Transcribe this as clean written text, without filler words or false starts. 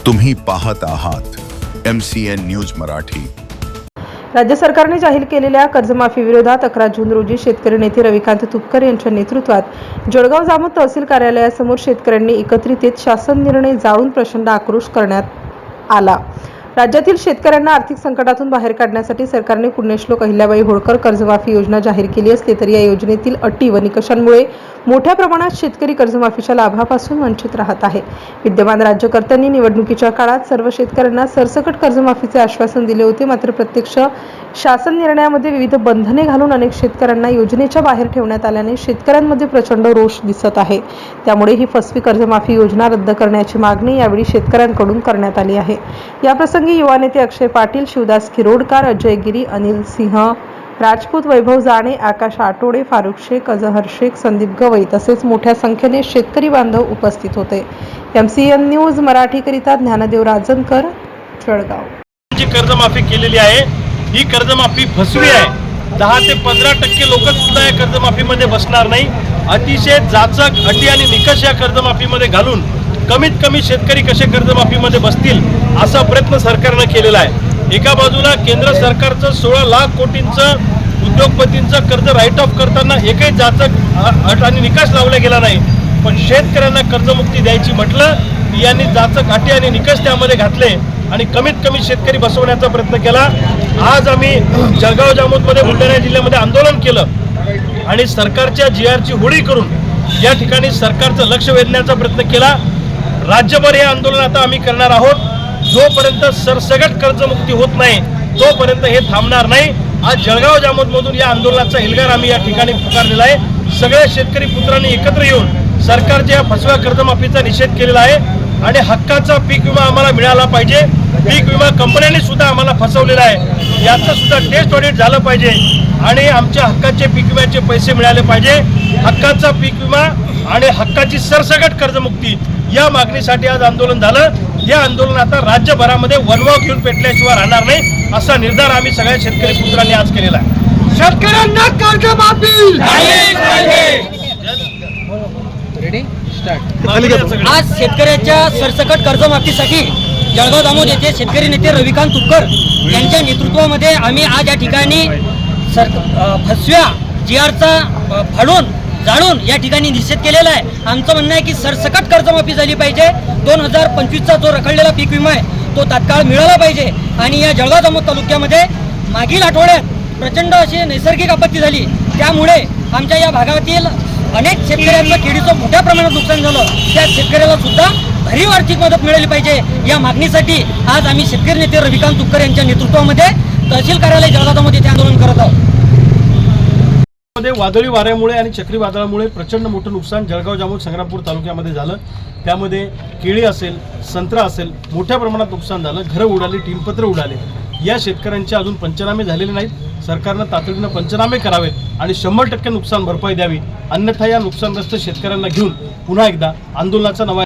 तुम्ही पाहत आहात MCN न्यूज मराठी। राज्य सरकारने जाहीर केलेल्या कर्जमाफी विरोधात 11 जून रोजी शेतकरी नेते रविकांत तुपकर यांच्या नेतृत्वात जळगाव जामोद तहसील कार्यालयासमोर शेतकऱ्यांनी एकत्रित येत शासन निर्णय जाळून प्रचंड आक्रोश करण्यात आला। राज्यातील शेतकऱ्यांना आर्थिक संकटातून बाहेर काढण्यासाठी सरकारने पुण्यश्लोक अहिल्याबाई होळकर कर्जमाफी योजना जाहीर केली असली तरी या योजनेतील अटी व निकषांमुळे मोठ्या प्रमाणात शेतकरी कर्जमाफीच्या लाभापासून वंचित राहत आहे। विद्यमान राज्यकर्त्यांनी निवडणुकीच्या काळात सर्व शेतकऱ्यांना सरसकट कर्जमाफीचे आश्वासन दिले होते, मात्र प्रत्यक्ष शासन निर्णयामध्ये विविध बंधने घालून अनेक शेतकऱ्यांना योजनेच्या बाहेर ठेवण्यात आल्याने शेतकऱ्यांमध्ये प्रचंड रोष दिसत आहे। त्यामुळे ही फसवी कर्जमाफी योजना रद्द करण्याची मागणी यावेळी शेतकऱ्यांकडून करण्यात आली आहे। याप्रसंगी युवा नेते अक्षय पाटील, शिवदास खिरोडकर, अजय गिरी, अनिल सिंह राजपूत, वैभव जाणे, आकाश आटोडे, फारुख शेख, अजहर शेख, संदीप गवई तसेच मोठ्या संख्येने शेतकरी बांधव उपस्थित होते। MCN न्यूज मराठीकरिता ज्ञानदेव राजनकर, जळगाव। जी कर्जमाफी केलेली आहे ही कर्जमाफी फसवी आहे। 10 ते 15% लोक सुद्धा या कर्जमाफीमध्ये बसणार नाही। अतिशय जाचक अटी आणि निकष या कर्जमाफीमध्ये घालून कमीत कमी शेतकरी कसे कर्जमाफीमध्ये बसतील असा प्रयत्न सरकारने केलेला आहे। एका बाजूला केंद्र सरकारचं 16 लाख कोटींचं उद्योगपतींचं कर्ज राईट ऑफ करताना एकही जाचक अट आणि निकष लावला गेला नाही, पण शेतकऱ्यांना कर्जमुक्ती द्यायची म्हटलं यांनी जाचक अटी आणि निकष त्यामध्ये घातले आणि कमीत कमी शेतकरी बसवण्याचा प्रयत्न केला। आज आम्ही जळगाव जामोदमध्ये बुलढाणा जिल्ह्यामध्ये आंदोलन केलं आणि सरकारच्या GRची होळी करून या ठिकाणी सरकारचं लक्ष वेधण्याचा प्रयत्न केला। राज्यभर हे आंदोलन आता आम्ही करणार आहोत। जोपर्यंत सरसकट कर्जमुक्ती होत नाही तोपर्यंत हे थांबणार नाही। आज जळगाव जामोदमधून या आंदोलनाचा एल्गार आम्ही या ठिकाणी पुकारलेला आहे। सगळ्या शेतकरी पुत्रांनी एकत्र येऊन सरकारच्या या फसव्या कर्जमाफीचा निषेध केलेला आहे आणि हक्काचा पीक विमा आम्हाला मिळाला पाहिजे। पीक विमा कंपन्यांनी सुद्धा आम्हाला फसवलेला आहे, याचं सुद्धा टेस्ट ऑडिट झालं पाहिजे आणि आमच्या हक्काचे पीक विम्याचे पैसे मिळाले पाहिजे। हक्काचा पीक विमा आणि हक्काची सरसकट कर्जमुक्ती या मागणीसाठी आज आंदोलन झालं। या आंदोलन आता राज्यभरामध्ये वनवा घेऊन पेटल्याशिवाय राहणार नाही असा निर्धार आम्ही सगळ्या शेतकरी पुत्रांनी आज केलेला आहे। शेतकऱ्यांना कर्जमाफी आज शेतकऱ्याच्या सरसकट कर्जमाफीसाठी जळगाव जामोद येथे शेतकरी नेते रविकांत तुपकर यांच्या नेतृत्वामध्ये आम्ही आज या ठिकाणी फसव्या GRचा फाडून जाळून या ठिकाणी निषेध केलेला आहे। आमचं म्हणणं आहे की सरसकट कर्जमाफी झाली पाहिजे। 2025चा जो रखडलेला पीक विमा आहे तो तात्काळ मिळाला पाहिजे आणि या जळगाव जामोद तालुक्यामध्ये मागील आठवड्यात प्रचंड अशी नैसर्गिक आपत्ती झाली, त्यामुळे आमच्या या भागातील अनेक शेतकऱ्यांचं केळीचं मोठ्या प्रमाणात नुकसान झालं। त्या शेतकऱ्याला सुद्धा भरीव आर्थिक मदत मिळाली पाहिजे या मागणीसाठी आज आम्ही शेतकरी नेते रविकांत तुपकर यांच्या नेतृत्वामध्ये तहसील कार्यालय जळगाव जामोद येथे आंदोलन करत आहोत। वादळी वाऱ्यामुळे आणि चक्रीवादळामुळे प्रचंड मोठं नुकसान जळगाव जामोद संग्रामपूर तालुक्यामध्ये झालं। त्यामध्ये केळी असेल, संत्रा असेल, मोठ्या प्रमाणात नुकसान झालं। घरं उडाली, टीनपत्र उडाले। या शेतकऱ्यांचे अजून पंचनामे झालेले नाहीत। सरकारनं तातडीनं पंचनामे करावेत आणि 100% नुकसान भरपाई द्यावी, अन्यथा या नुकसानग्रस्त शेतकऱ्यांना घेऊन पुन्हा एकदा आंदोलनाचा नवा